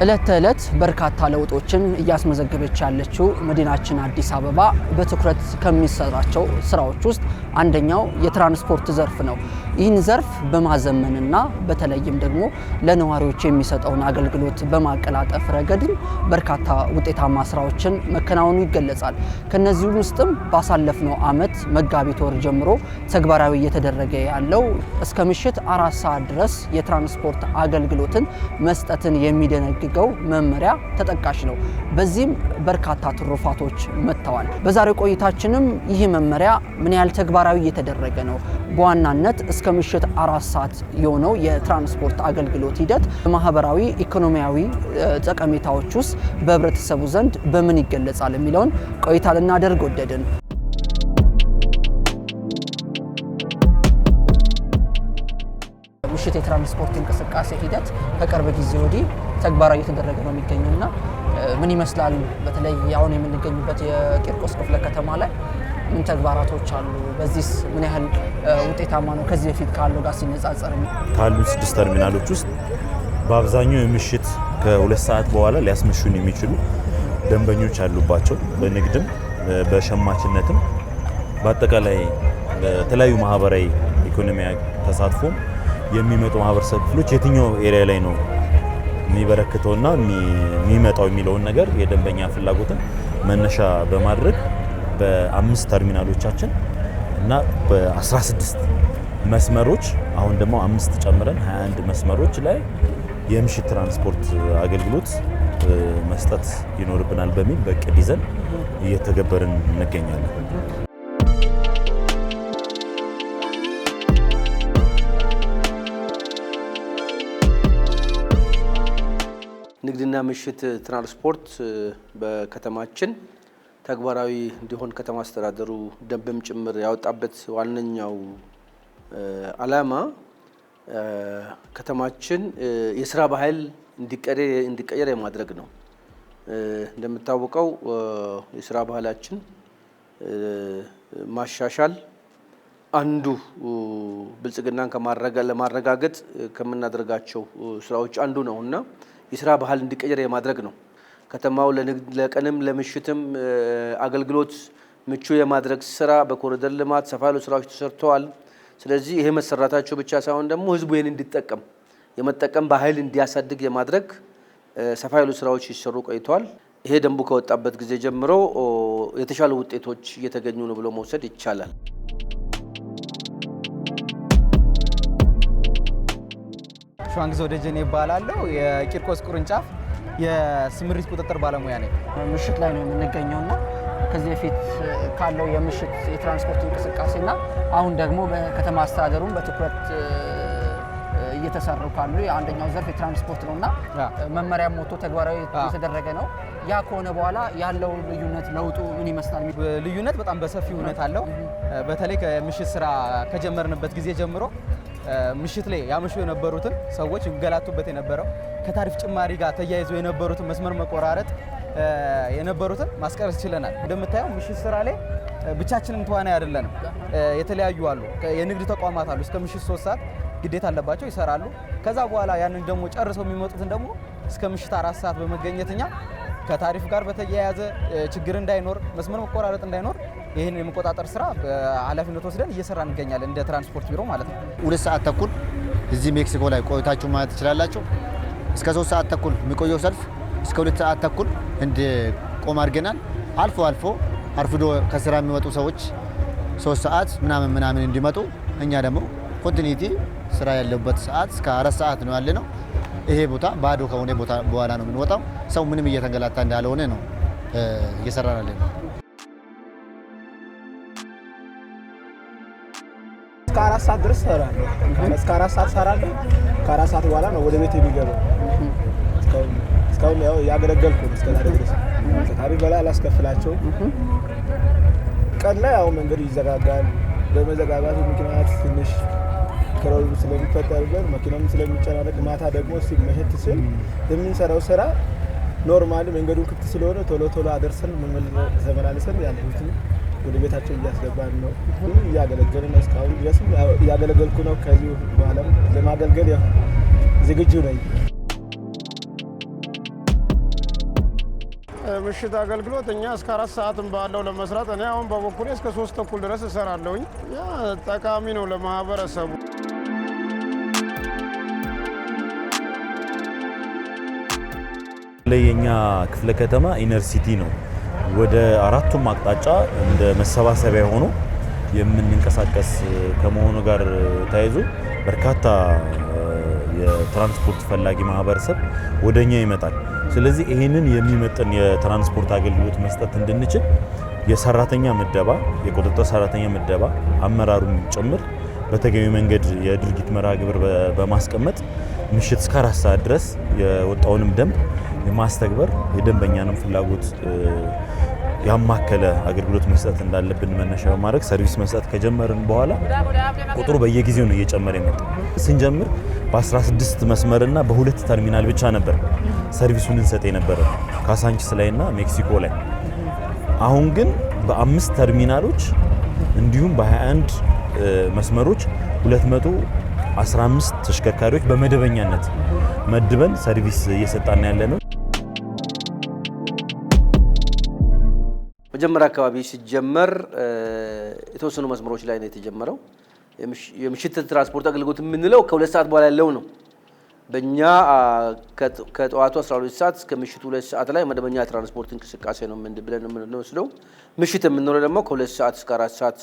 እለት ተእለት በርካታ ለውጦችን እያስመዘገበች ያለችው መዲናችን አዲስ አበባ በትኩረት ከሚሰራቸው ስራዎች ውስጥ አንደኛው የትራንስፖርት ዘርፍ ነው። ይህን ዘርፍ በማዘመንና በተለይም ደግሞ ለነዋሪዎች የሚሰጠውን አገልግሎት በማቀላጠፍ ረገድ በርካታ ውጤታማ ስራዎችን መከናወኑ ይገለጻል። ከነዚህ ውስጥም ባሳለፍነው ዓመት መጋቢት ወር ጀምሮ ተግባራዊ እየተደረገ ያለው እስከ ምሽት 4 ሰዓት ድረስ የትራንስፖርት አገልግሎትን መስጠትን የሚደነግገው መመሪያ ተጠቃሽ ነው። በዚህም በርካታ ትሩፋቶች መጥተዋል። በዛሬው ቆይታችንም ይህ መመሪያ ምን ያህል ተግባራዊ እየተደረገ ነው፣ በዋናነት እስከ ምሽት 4 ሰዓት የሆነው የትራንስፖርት አገልግሎት ሂደት ማህበራዊ ኢኮኖሚያዊ ጠቀሜታዎች ውስጥ በህብረተሰቡ ዘንድ በምን ይገለጻል የሚለውን ቆይታ ልናደርግ ወደድን። ምሽት የትራንስፖርት እንቅስቃሴ ሂደት ከቅርብ ጊዜ ወዲህ ተግባራዊ እየተደረገ ነው የሚገኘውና ምን ይመስላል? በተለይ አሁን የምንገኝበት የቂርቆስ ክፍለ ከተማ ላይ ምን ተግባራቶች አሉ? በዚህስ ምን ያህል ውጤታማ ነው ከዚህ በፊት ካለው ጋር ሲነጻጸር? ካሉት 6 ተርሚናሎች ውስጥ በአብዛኛው የምሽት ከ2 ሰዓት በኋላ ሊያስመሹን የሚችሉ ደንበኞች አሉባቸው። በንግድም በሸማችነትም በአጠቃላይ በተለያዩ ማህበራዊ ኢኮኖሚያዊ ተሳትፎ የሚመጡ ማህበረሰብ ክፍሎች የትኛው ኤሪያ ላይ ነው የሚበረክተውና የሚመጣው የሚለውን ነገር የደንበኛ ፍላጎትን መነሻ በማድረግ በ5 ተርሚናሎቻችን እና በ16 መስመሮች አሁን ደግሞ 5 ጨምረን 21 መስመሮች ላይ የምሽት ትራንስፖርት አገልግሎት መስጠት ይኖርብናል በሚል በእቅድ ይዘን እየተገበርን እንገኛለን። ንግድና ምሽት ትራንስፖርት በከተማችን ተግባራዊ እንዲሆን ከተማ አስተዳደሩ ደንብም ጭምር ያወጣበት ዋነኛው ዓላማ ከተማችን የስራ ባህል እንዲቀየር የማድረግ ነው። እንደምታወቀው የስራ ባህላችን ማሻሻል አንዱ ብልጽግናን ለማረጋገጥ ከምናደርጋቸው ስራዎች አንዱ ነውና የስራ ባህል እንዲቀየር የማድረግ ነው። ከተማው ለቀንም ለምሽትም አገልግሎት ምቹ የማድረግ ስራ በኮሪደር ልማት ሰፋ ያሉ ስራዎች ተሰርተዋል። ስለዚህ ይሄ መሰራታቸው ብቻ ሳይሆን ደግሞ ህዝቡ ይሄን እንዲጠቀም የመጠቀም ባህል እንዲያሳድግ የማድረግ ሰፋ ያሉ ስራዎች ሲሰሩ ቆይተዋል። ይሄ ደንቡ ከወጣበት ጊዜ ጀምሮ የተሻሉ ውጤቶች እየተገኙ ነው ብሎ መውሰድ ይቻላል። ሸዋንግዛው ደጀኔ ይባላለሁ። የቂርቆስ ቅርንጫፍ የስምሪት ቁጥጥር ባለሙያ ነኝ። ምሽት ላይ ነው የምንገኘውና ከዚህ በፊት ካለው የምሽት የትራንስፖርት እንቅስቃሴና አሁን ደግሞ በከተማ አስተዳደሩም በትኩረት እየተሰሩ ካሉ አንደኛው ዘርፍ የትራንስፖርት ነውና መመሪያ ሞቶ ተግባራዊ እየተደረገ ነው። ያ ከሆነ በኋላ ያለው ልዩነት ለውጡ ምን ይመስላል? ልዩነት በጣም በሰፊ ሁኔታ አለው። በተለይ ከምሽት ስራ ከጀመርንበት ጊዜ ጀምሮ ምሽት ላይ ያመሹ የነበሩትን ሰዎች ይገላቱበት የነበረው ከታሪፍ ጭማሪ ጋር ተያይዘው የነበሩትን መስመር መቆራረጥ የነበሩትን ማስቀረት ችለናል። እንደምታየው ምሽት ስራ ላይ ብቻችንን ተዋናይ አይደለንም። የተለያዩ አሉ፣ የንግድ ተቋማት አሉ። እስከ ምሽት 3 ሰዓት ግዴታ አለባቸው ይሰራሉ። ከዛ በኋላ ያንን ደግሞ ጨርሰው የሚመጡትን ደግሞ እስከ ምሽት 4 ሰዓት በመገኘትኛ ከታሪፍ ጋር በተያያዘ ችግር እንዳይኖር መስመር መቆራረጥ እንዳይኖር ይህን የመቆጣጠር ስራ ኃላፊነት ወስደን እየሰራ እንገኛለን እንደ ትራንስፖርት ቢሮ ማለት ነው። 2 ሰዓት ተኩል እዚህ ሜክሲኮ ላይ ቆይታችሁ ማለት ትችላላችሁ። እስከ 3 ሰዓት ተኩል የሚቆየው ሰልፍ እስከ 2 ሰዓት ተኩል እንዲቆም አድርገናል። አልፎ አርፍዶ ከስራ የሚወጡ ሰዎች 3 ሰዓት ምናምን እንዲመጡ፣ እኛ ደግሞ ኮንቲኒቲ ስራ ያለበት ሰዓት እስከ 4 ሰዓት ነው ያለነው። ይሄ ቦታ ባዶ ከሆነ ቦታ በኋላ ነው የምንወጣው። ሰው ምንም እየተንገላታ እንዳልሆነ ነው እየሰራን ያለነው። እስከ 4 ሰዓት ድረስ እሰራለሁ። እስከ 4 ሰዓት እሰራለሁ። ከ4 ሰዓት በኋላ ነው ወደ ቤት የሚገባው። እስካሁን ያው ያገለገልኩ ነው እስከ ዛሬ ድረስ። ከታሪፍ በላይ አላስከፍላቸውም። ቀን ላይ ያው መንገድ ይዘጋጋል። በመዘጋጋቱ ምክንያት ትንሽ ክራውድ ስለሚፈጠርበት መኪናም ስለሚጨናነቅ ማታ ደግሞ ሲመሸት ሲል የምንሰራው ስራ ኖርማሊ መንገዱን ክፍት ስለሆነ ቶሎ አደርሰን ተመላለሰን ያሉትን ወደ ቤታቸው እያስገባን ነው። እያገለገልን ነው። እስካሁን ድረስ እያገለገልኩ ነው። ከዚህ በኋላም ለማገልገል ዝግጁ ነኝ። የምሽት አገልግሎት እኛ እስከ 4 ሰዓትም ባለው ለመስራት እኔ አሁን በበኩሌ እስከ 3 ተኩል ድረስ እሰራለሁኝ። ያ ጠቃሚ ነው ለማህበረሰቡ። ለየኛ ክፍለ ከተማ ኢነር ሲቲ ነው። ወደ አራቱም አቅጣጫ እንደ መሰባሰቢያ ሆኖ የምንንቀሳቀስ ከመሆኑ ጋር ተያይዞ በርካታ የትራንስፖርት ፈላጊ ማህበረሰብ ወደኛ ይመጣል። ስለዚህ ይህንን የሚመጥን የትራንስፖርት አገልግሎት መስጠት እንድንችል የሰራተኛ ምደባ፣ የቁጥጥር ሰራተኛ ምደባ አመራሩን ጭምር በተገቢ መንገድ የድርጊት መርሃ ግብር በማስቀመጥ ምሽት እስከ 4 ሰዓት ድረስ የወጣውንም ደንብ የማስተግበር የደንበኛንም ፍላጎት ያማከለ አገልግሎት መስጠት እንዳለብን መነሻ በማድረግ ሰርቪስ መስጠት ከጀመርን በኋላ ቁጥሩ በየጊዜው ነው እየጨመረ የመጣው። ስንጀምር በ16 መስመርና በ2 ተርሚናል ብቻ ነበር ሰርቪሱን እንሰጥ የነበረ ካሳንቺስ ላይና ሜክሲኮ ላይ። አሁን ግን በ5 ተርሚናሎች እንዲሁም በ21 መስመሮች 215 ተሽከርካሪዎች በመደበኛነት መድበን ሰርቪስ እየሰጣን ያለ ነው። መጀመሪያ አካባቢ ሲጀመር የተወሰኑ መስመሮች ላይ ነው የተጀመረው። የምሽት ትራንስፖርት አገልግሎት የምንለው ከ2 ሰዓት በኋላ ያለው ነው። በእኛ ከጠዋቱ 12 ሰዓት እስከ ምሽቱ 2 ሰዓት ላይ መደበኛ ትራንስፖርት እንቅስቃሴ ነው ብለን የምንወስደው። ምሽት የምንለው ደግሞ ከ2 ሰዓት እስከ 4 ሰዓት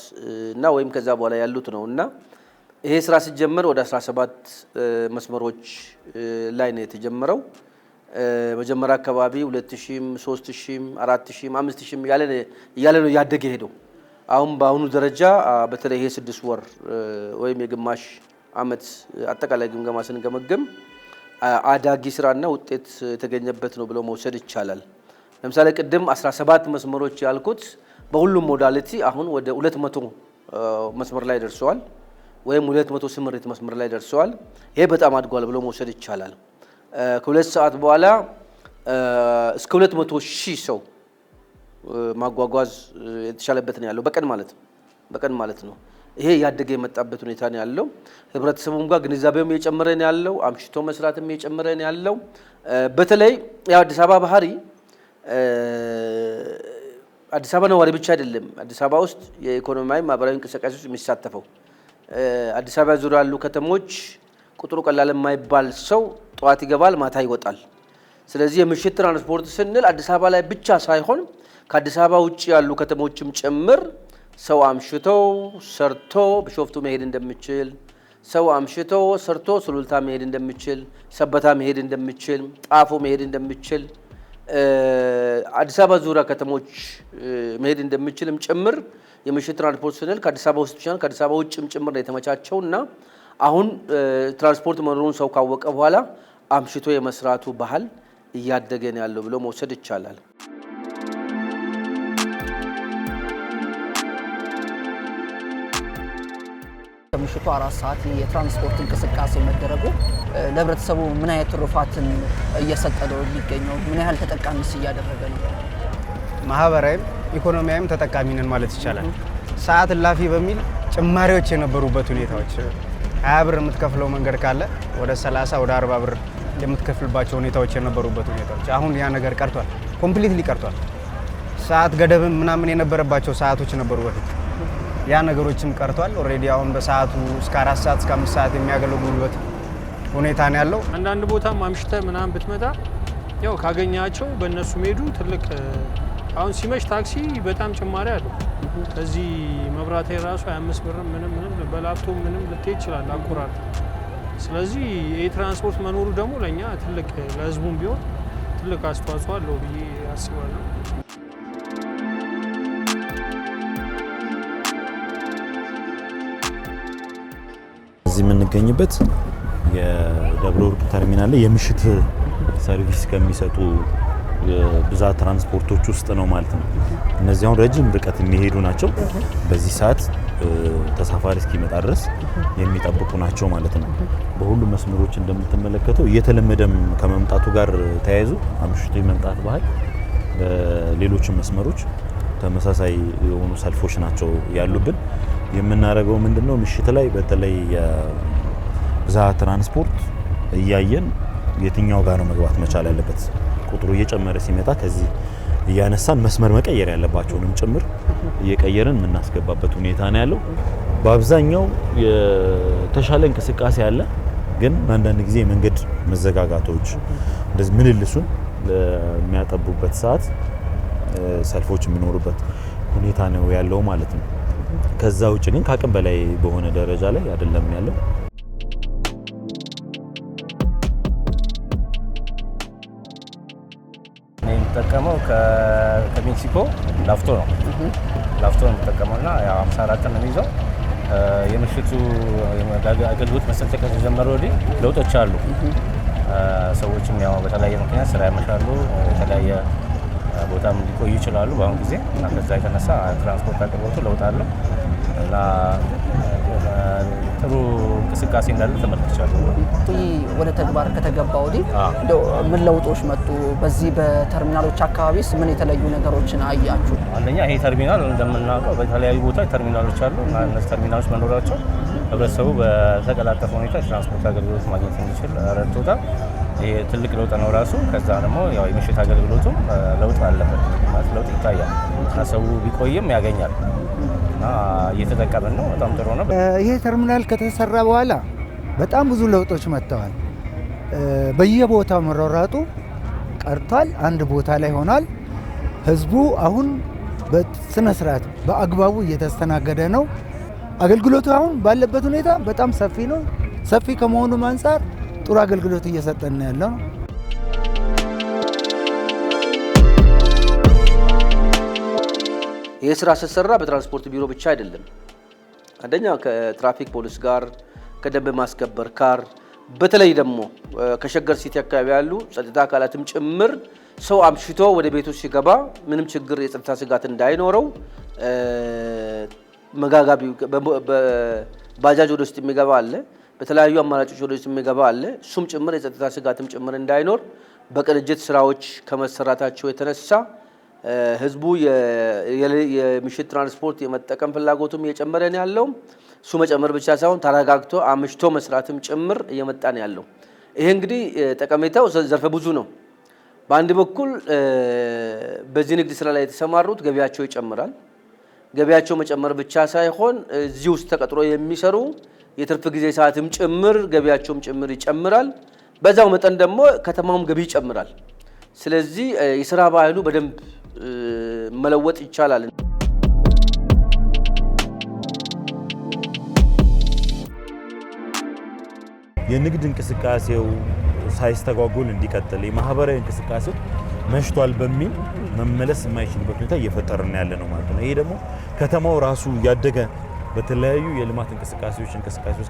እና ወይም ከዛ በኋላ ያሉት ነው እና ይሄ ስራ ሲጀመር ወደ 17 መስመሮች ላይ ነው የተጀመረው። መጀመሪያ አካባቢ 2000፣ 3000፣ 4000፣ 5000 እያለ ነው ያደገ ሄደው። አሁን በአሁኑ ደረጃ በተለይ ይሄ 6 ወር ወይም የግማሽ ዓመት አጠቃላይ ግምገማ ስንገመገም አዳጊ ስራና ውጤት የተገኘበት ነው ብሎ መውሰድ ይቻላል። ለምሳሌ ቅድም 17 መስመሮች ያልኩት በሁሉም ሞዳሊቲ አሁን ወደ 200 መስመር ላይ ደርሰዋል፣ ወይም 200 ስምሪት መስመር ላይ ደርሰዋል። ይሄ በጣም አድጓል ብሎ መውሰድ ይቻላል። ከ2 ሰዓት በኋላ እስከ 200,000 ሰው ማጓጓዝ የተቻለበት ነው ያለው በቀን ማለት ነው። ይሄ ያደገ የመጣበት ሁኔታ ነው ያለው። ህብረተሰቡም ጋር ግንዛቤውም እየጨመረ ነው ያለው። አምሽቶ መስራትም እየጨመረ ነው ያለው። በተለይ አዲስ አበባ ባህሪ አዲስ አበባ ነዋሪ ብቻ አይደለም አዲስ አበባ ውስጥ የኢኮኖሚያዊ ማህበራዊ እንቅስቃሴ ውስጥ የሚሳተፈው። አዲስ አበባ ዙሪያ ያሉ ከተሞች ቁጥሩ ቀላል የማይባል ሰው ጠዋት ይገባል፣ ማታ ይወጣል። ስለዚህ የምሽት ትራንስፖርት ስንል አዲስ አበባ ላይ ብቻ ሳይሆን ከአዲስ አበባ ውጭ ያሉ ከተሞችም ጭምር ሰው አምሽቶ ሰርቶ ቢሾፍቱ መሄድ እንደሚችል፣ ሰው አምሽቶ ሰርቶ ሱሉልታ መሄድ እንደሚችል፣ ሰበታ መሄድ እንደሚችል፣ ጣፎ መሄድ እንደሚችል፣ አዲስ አበባ ዙሪያ ከተሞች መሄድ እንደሚችልም ጭምር የምሽት ትራንስፖርት ስንል ከአዲስ አበባ ውስጥ ብቻ ከአዲስ አበባ ውጭም ጭምር ነው የተመቻቸውና አሁን ትራንስፖርት መኖሩን ሰው ካወቀ በኋላ አምሽቶ የመስራቱ ባህል እያደገ ነው ያለው ብሎ መውሰድ ይቻላል። ከምሽቱ 4 ሰዓት የትራንስፖርት እንቅስቃሴ መደረጉ ለህብረተሰቡ ምን አይነት ትሩፋትን እየሰጠ ነው የሚገኘው? ምን ያህል ተጠቃሚስ እያደረገ ነው? ማህበራዊም ኢኮኖሚያዊም ተጠቃሚ ነን ማለት ይቻላል። ሰዓት እላፊ በሚል ጭማሪዎች የነበሩበት ሁኔታዎች 20 ብር የምትከፍለው መንገድ ካለ ወደ 30 ወደ 40 ብር የምትከፍልባቸው ሁኔታዎች የነበሩበት ሁኔታዎች አሁን ያ ነገር ቀርቷል። ኮምፕሊትሊ ቀርቷል። ሰዓት ገደብም ምናምን የነበረባቸው ሰዓቶች ነበሩ በፊት። ያ ነገሮችም ቀርቷል። ኦልሬዲ አሁን በሰዓቱ እስከ 4 ሰዓት እስከ 5 ሰዓት የሚያገለግሉበት ሁኔታ ነው ያለው። አንዳንድ ቦታ ማምሽተህ ምናምን ብትመጣ ያው ካገኛቸው በእነሱ ሄዱ ትልቅ አሁን ሲመሽ ታክሲ በጣም ጭማሪ አለው። እዚህ መብራት የራሱ 25 ብር ምንም በላፕቶፕ ምንም ልትሄድ ይችላል አቆራርጥ። ስለዚህ የትራንስፖርት መኖሩ ደግሞ ለኛ ትልቅ ለህዝቡም ቢሆን ትልቅ አስተዋጽኦ አለው ብዬ አስባለሁ። እዚህ የምንገኝበት የደብረ ወርቅ ተርሚናል ላይ የምሽት ሰርቪስ ከሚሰጡ ብዛት ትራንስፖርቶች ውስጥ ነው ማለት ነው። እነዚህ አሁን ረጅም ርቀት የሚሄዱ ናቸው። በዚህ ሰዓት ተሳፋሪ እስኪመጣ ድረስ የሚጠብቁ ናቸው ማለት ነው። በሁሉም መስመሮች እንደምትመለከተው እየተለመደም ከመምጣቱ ጋር ተያይዞ አምሽቶ የመምጣት ባህል በሌሎችም መስመሮች ተመሳሳይ የሆኑ ሰልፎች ናቸው ያሉብን። የምናደርገው ምንድነው ምሽት ላይ በተለይ ብዛት ትራንስፖርት እያየን የትኛው ጋር ነው መግባት መቻል ያለበት ቁጥሩ እየጨመረ ሲመጣ ከዚህ እያነሳን መስመር መቀየር ያለባቸውንም ጭምር እየቀየርን የምናስገባበት ሁኔታ ነው ያለው። በአብዛኛው የተሻለ እንቅስቃሴ አለ። ግን አንዳንድ ጊዜ መንገድ መዘጋጋቶች እንደዚህ ምልልሱን የሚያጠቡበት ሰዓት ሰልፎች የሚኖሩበት ሁኔታ ነው ያለው ማለት ነው። ከዛ ውጭ ግን ከአቅም በላይ በሆነ ደረጃ ላይ አይደለም ያለው። የምጠቀመው ከሜክሲኮ ላፍቶ ነው። ላፍቶ ነው የምጠቀመውና ያው 54 ነው የሚይዘው። የምሽቱ አገልግሎት መስጠት ከተጀመረ ወዲህ ለውጦች አሉ። ሰዎችም ያው በተለያየ ምክንያት ስራ ያመሻሉ፣ የተለያየ ቦታም ሊቆዩ ይችላሉ በአሁን ጊዜ እና ከዛ የተነሳ ትራንስፖርት አቅርቦቱ ለውጥ አለው እና ጥሩ እንቅስቃሴ እንዳለ ተመልክቻለሁ። ወደ ተግባር ከተገባ ወዲህ እንደው ምን ለውጦች መጡ? በዚህ በተርሚናሎች አካባቢስ ምን የተለዩ ነገሮችን አያችሁ? አንደኛ ይሄ ተርሚናል እንደምናውቀው በተለያዩ ቦታ ተርሚናሎች አሉ እና እነዚህ ተርሚናሎች መኖራቸው ህብረተሰቡ በተቀላጠፈ ሁኔታ የትራንስፖርት አገልግሎት ማግኘት እንዲችል ረድቶታል። ይሄ ትልቅ ለውጥ ነው ራሱ። ከዛ ደግሞ ያው የምሽት አገልግሎቱም ለውጥ አለበት ማለት ለውጥ ይታያል እና ሰው ቢቆይም ያገኛል እና እየተጠቀምን ነው። በጣም ጥሩ ነው። ይሄ ተርሚናል ከተሰራ በኋላ በጣም ብዙ ለውጦች መጥተዋል። በየቦታው መሯሯጡ ቀርቷል፣ አንድ ቦታ ላይ ሆኗል። ህዝቡ አሁን በስነ ስርዓት በአግባቡ እየተስተናገደ ነው። አገልግሎቱ አሁን ባለበት ሁኔታ በጣም ሰፊ ነው። ሰፊ ከመሆኑም አንፃር ጥሩ አገልግሎት እየሰጠን ያለው ነው። ይህ ስራ ሲሰራ በትራንስፖርት ቢሮ ብቻ አይደለም። አንደኛ ከትራፊክ ፖሊስ ጋር ከደንብ ማስከበር ጋር በተለይ ደግሞ ከሸገር ሲቲ አካባቢ ያሉ ጸጥታ አካላትም ጭምር ሰው አምሽቶ ወደ ቤቱ ሲገባ ምንም ችግር የጸጥታ ስጋት እንዳይኖረው መጋጋቢ በባጃጅ ወደ ውስጥ የሚገባ አለ፣ በተለያዩ አማራጮች ወደ ውስጥ የሚገባ አለ። እሱም ጭምር የጸጥታ ስጋትም ጭምር እንዳይኖር በቅንጅት ስራዎች ከመሰራታቸው የተነሳ ህዝቡ የምሽት ትራንስፖርት የመጠቀም ፍላጎቱም እየጨመረ ነው ያለው። እሱ መጨመር ብቻ ሳይሆን ተረጋግቶ አምሽቶ መስራትም ጭምር እየመጣ ነው ያለው። ይሄ እንግዲህ ጠቀሜታው ዘርፈ ብዙ ነው። በአንድ በኩል በዚህ ንግድ ስራ ላይ የተሰማሩት ገቢያቸው ይጨምራል። ገቢያቸው መጨመር ብቻ ሳይሆን እዚህ ውስጥ ተቀጥሮ የሚሰሩ የትርፍ ጊዜ ሰዓትም ጭምር ገቢያቸውም ጭምር ይጨምራል። በዛው መጠን ደግሞ ከተማውም ገቢ ይጨምራል። ስለዚህ የስራ ባህሉ በደንብ መለወጥ ይቻላል። የንግድ እንቅስቃሴው ሳይስተጓጎል እንዲቀጥል የማህበራዊ እንቅስቃሴው መሽቷል በሚል መመለስ የማይችልበት ሁኔታ እየፈጠርን ያለ ነው ማለት ነው። ይሄ ደግሞ ከተማው ራሱ ያደገ በተለያዩ የልማት እንቅስቃሴዎች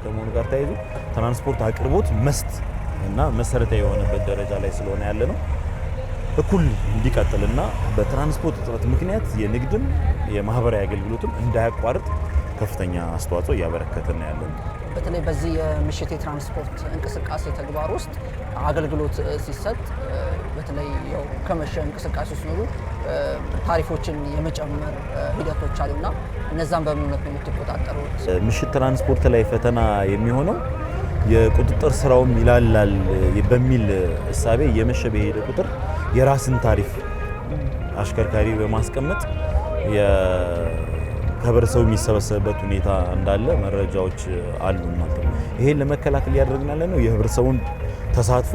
ከመሆኑ ጋር ተያይዞ ትራንስፖርት አቅርቦት መስት እና መሰረታዊ የሆነበት ደረጃ ላይ ስለሆነ ያለ ነው እኩል እንዲቀጥልና በትራንስፖርት እጥረት ምክንያት የንግድም የማህበራዊ አገልግሎትም እንዳያቋርጥ ከፍተኛ አስተዋጽኦ እያበረከተን ያለ ነው። በተለይ በዚህ የምሽት የትራንስፖርት እንቅስቃሴ ተግባር ውስጥ አገልግሎት ሲሰጥ በተለይ ያው ከመሸ እንቅስቃሴ ሲኖሩ ታሪፎችን የመጨመር ሂደቶች አሉና እነዛን በምን ነው የምትቆጣጠሩት? ምሽት ትራንስፖርት ላይ ፈተና የሚሆነው የቁጥጥር ስራውም ይላላል በሚል እሳቤ የመሸ በሄደ ቁጥር የራስን ታሪፍ አሽከርካሪ በማስቀመጥ ከህብረተሰቡ የሚሰበሰብበት ሁኔታ እንዳለ መረጃዎች አሉ ማለት ነው። ይሄን ለመከላከል ያደረግን ያለ ነው የህብረተሰቡን ተሳትፎ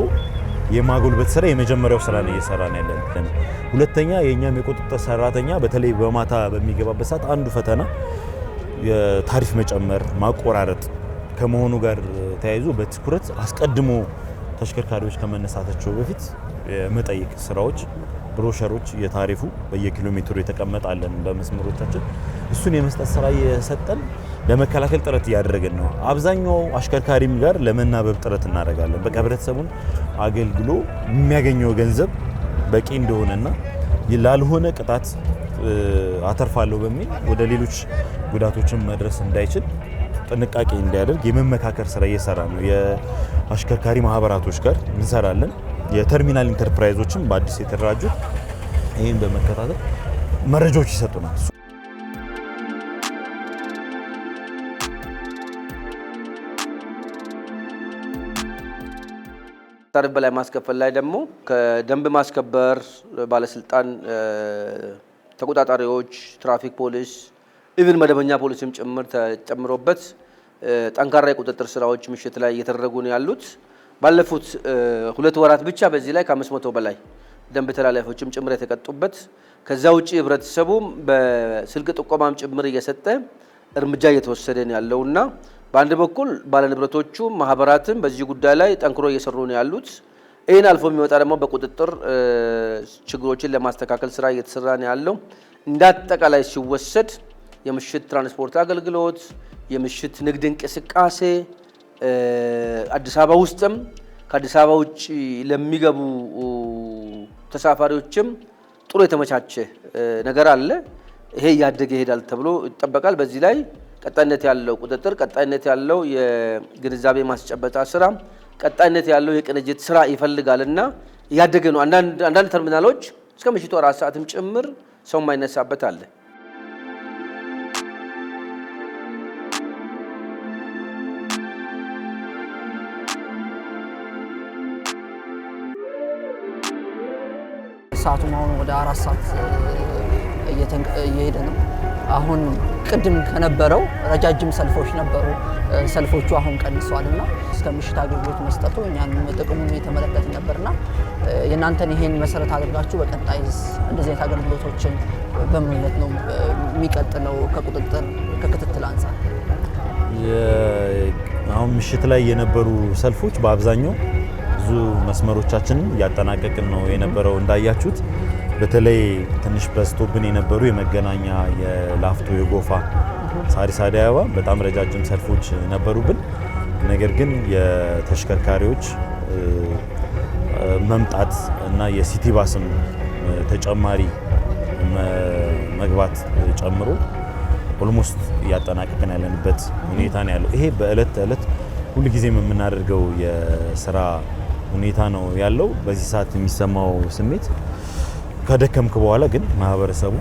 የማጎልበት ስራ የመጀመሪያው ስራ ነው እየሰራን ያለን። ሁለተኛ የኛም የቁጥጥር ሰራተኛ በተለይ በማታ በሚገባበት ሰዓት አንዱ ፈተና የታሪፍ መጨመር ማቆራረጥ ከመሆኑ ጋር ተያይዞ በትኩረት አስቀድሞ ተሽከርካሪዎች ከመነሳታቸው በፊት የመጠየቅ ስራዎች ብሮሸሮች የታሪፉ በየኪሎ ሜትሩ የተቀመጣለን በመስመሮቻችን እሱን የመስጠት ስራ እየሰጠን ለመከላከል ጥረት እያደረግን ነው። አብዛኛው አሽከርካሪም ጋር ለመናበብ ጥረት እናደርጋለን። በቃ ህብረተሰቡን አገልግሎ የሚያገኘው ገንዘብ በቂ እንደሆነና ላልሆነ ቅጣት አተርፋለሁ በሚል ወደ ሌሎች ጉዳቶችን መድረስ እንዳይችል ጥንቃቄ እንዲያደርግ የመመካከር ስራ እየሰራ ነው። የአሽከርካሪ ማህበራቶች ጋር እንሰራለን። የተርሚናል ኢንተርፕራይዞችም በአዲስ የተደራጁት ይህን በመከታተል መረጃዎች ይሰጡናል። ታሪፍ በላይ ማስከፈል ላይ ደግሞ ከደንብ ማስከበር ባለስልጣን ተቆጣጣሪዎች፣ ትራፊክ ፖሊስ፣ ኢቭን መደበኛ ፖሊስም ጭምር ተጨምሮበት ጠንካራ የቁጥጥር ስራዎች ምሽት ላይ እየተደረጉ ነው ያሉት። ባለፉት 2 ወራት ብቻ በዚህ ላይ ከ500 በላይ ደንብ ተላላፊዎችም ጭምር የተቀጡበት፣ ከዛ ውጪ ህብረተሰቡ በስልክ ጥቆማም ጭምር እየሰጠ እርምጃ እየተወሰደ ነው ያለውና በአንድ በኩል ባለንብረቶቹ ማህበራትም በዚህ ጉዳይ ላይ ጠንክሮ እየሰሩ ነው ያሉት። ይህን አልፎ የሚወጣ ደግሞ በቁጥጥር ችግሮችን ለማስተካከል ስራ እየተሰራ ነው ያለው። እንዳጠቃላይ ሲወሰድ የምሽት ትራንስፖርት አገልግሎት፣ የምሽት ንግድ እንቅስቃሴ አዲስ አበባ ውስጥም ከአዲስ አበባ ውጭ ለሚገቡ ተሳፋሪዎችም ጥሩ የተመቻቸ ነገር አለ። ይሄ እያደገ ይሄዳል ተብሎ ይጠበቃል። በዚህ ላይ ቀጣይነት ያለው ቁጥጥር፣ ቀጣይነት ያለው የግንዛቤ ማስጨበጫ ስራ፣ ቀጣይነት ያለው የቅንጅት ስራ ይፈልጋልና እያደገ ነው። አንዳንድ ተርሚናሎች እስከ ምሽቱ 4 ሰዓትም ጭምር ሰው የማይነሳበት አለ። ሰዓቱም አሁን ወደ 4 ሰዓት እየሄደ ነው። አሁን ቅድም ከነበረው ረጃጅም ሰልፎች ነበሩ። ሰልፎቹ አሁን ቀንሷልና እስከ ምሽት አገልግሎት መስጠቱ እኛንም ጥቅሙን እየተመለከትን ነበርና የእናንተን ይሄን መሰረት አድርጋችሁ በቀጣይ እንደዚህ አይነት አገልግሎቶችን በምን አይነት ነው የሚቀጥለው? ከክትትል አንፃር አሁን ምሽት ላይ የነበሩ ሰልፎች በአብዛኛው ብዙ መስመሮቻችንን እያጠናቀቅን ነው የነበረው። እንዳያችሁት በተለይ ትንሽ በስቶብን የነበሩ የመገናኛ፣ የላፍቶ፣ የጎፋ፣ ሳሪስ፣ አዲስ አበባ በጣም ረጃጅም ሰልፎች ነበሩብን። ነገር ግን የተሽከርካሪዎች መምጣት እና የሲቲ ባስም ተጨማሪ መግባት ጨምሮ ኦልሞስት እያጠናቀቅን ያለንበት ሁኔታ ነው ያለው። ይሄ በእለት ተእለት ሁልጊዜም የምናደርገው የስራ ሁኔታ ነው ያለው። በዚህ ሰዓት የሚሰማው ስሜት ከደከምክ በኋላ ግን ማህበረሰቡ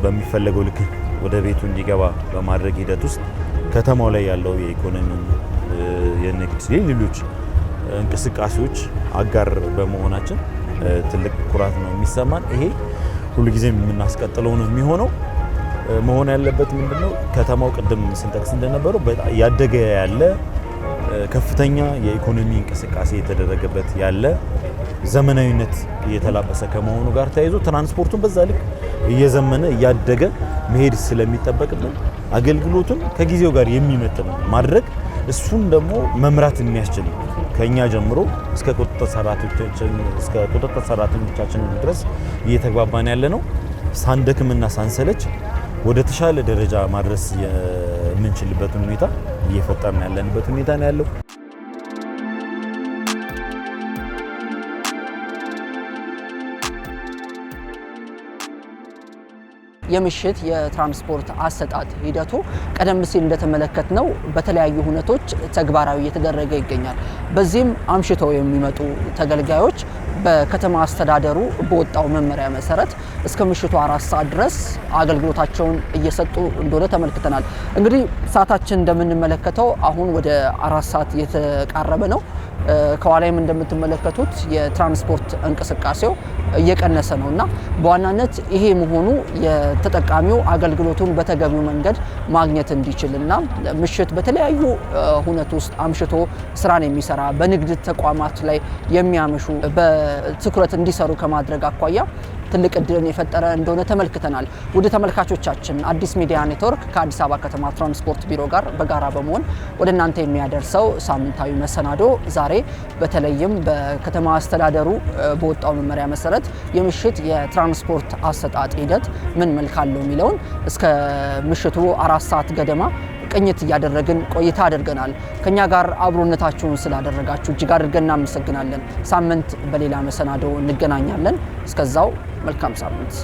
በሚፈለገው ልክ ወደ ቤቱ እንዲገባ በማድረግ ሂደት ውስጥ ከተማው ላይ ያለው የኢኮኖሚ፣ የንግድ፣ ሌሎች እንቅስቃሴዎች አጋር በመሆናችን ትልቅ ኩራት ነው የሚሰማን። ይሄ ሁልጊዜም የምናስቀጥለው ነው የሚሆነው። መሆን ያለበት ምንድነው? ከተማው ቅድም ስንጠቅስ እንደነበረው ያደገ ያለ ከፍተኛ የኢኮኖሚ እንቅስቃሴ የተደረገበት ያለ ዘመናዊነት እየተላበሰ ከመሆኑ ጋር ተያይዞ ትራንስፖርቱን በዛ ልክ እየዘመነ እያደገ መሄድ ስለሚጠበቅብን አገልግሎቱን ከጊዜው ጋር የሚመጥን ማድረግ፣ እሱን ደግሞ መምራት የሚያስችል ከኛ ጀምሮ እስከ ቁጥጥር ሰራተኞቻችን ድረስ እየተግባባን ያለ ነው። ሳንደክምና ሳንሰለች ወደ ተሻለ ደረጃ ማድረስ የምንችልበትን ሁኔታ እየፈጠርን ያለንበት ሁኔታ ነው ያለው። የምሽት የትራንስፖርት አሰጣጥ ሂደቱ ቀደም ሲል እንደተመለከትነው በተለያዩ ሁነቶች ተግባራዊ እየተደረገ ይገኛል። በዚህም አምሽተው የሚመጡ ተገልጋዮች በከተማ አስተዳደሩ በወጣው መመሪያ መሰረት እስከ ምሽቱ 4 ሰዓት ድረስ አገልግሎታቸውን እየሰጡ እንደሆነ ተመልክተናል። እንግዲህ ሰዓታችን እንደምንመለከተው አሁን ወደ 4 ሰዓት እየተቃረበ ነው። ከኋላይም እንደምትመለከቱት የትራንስፖርት እንቅስቃሴው እየቀነሰ ነውና በዋናነት ይሄ መሆኑ የተጠቃሚው አገልግሎቱን በተገቢው መንገድ ማግኘት እንዲችልና ምሽት በተለያዩ ሁነት ውስጥ አምሽቶ ስራን የሚሰራ በንግድ ተቋማት ላይ የሚያመሹ በትኩረት እንዲሰሩ ከማድረግ አኳያ ትልቅ እድልን የፈጠረ እንደሆነ ተመልክተናል። ወደ ተመልካቾቻችን አዲስ ሚዲያ ኔትወርክ ከአዲስ አበባ ከተማ ትራንስፖርት ቢሮ ጋር በጋራ በመሆን ወደ እናንተ የሚያደርሰው ሳምንታዊ መሰናዶ ዛሬ በተለይም በከተማ አስተዳደሩ በወጣው መመሪያ መሰረት የምሽት የትራንስፖርት አሰጣጥ ሂደት ምን መልክ አለው የሚለውን እስከ ምሽቱ 4 ሰዓት ገደማ ቅኝት እያደረግን ቆይታ አድርገናል። ከኛ ጋር አብሮነታችሁን ስላደረጋችሁ እጅግ አድርገን እናመሰግናለን። ሳምንት በሌላ መሰናዶ እንገናኛለን። እስከዛው መልካም ሳምንት።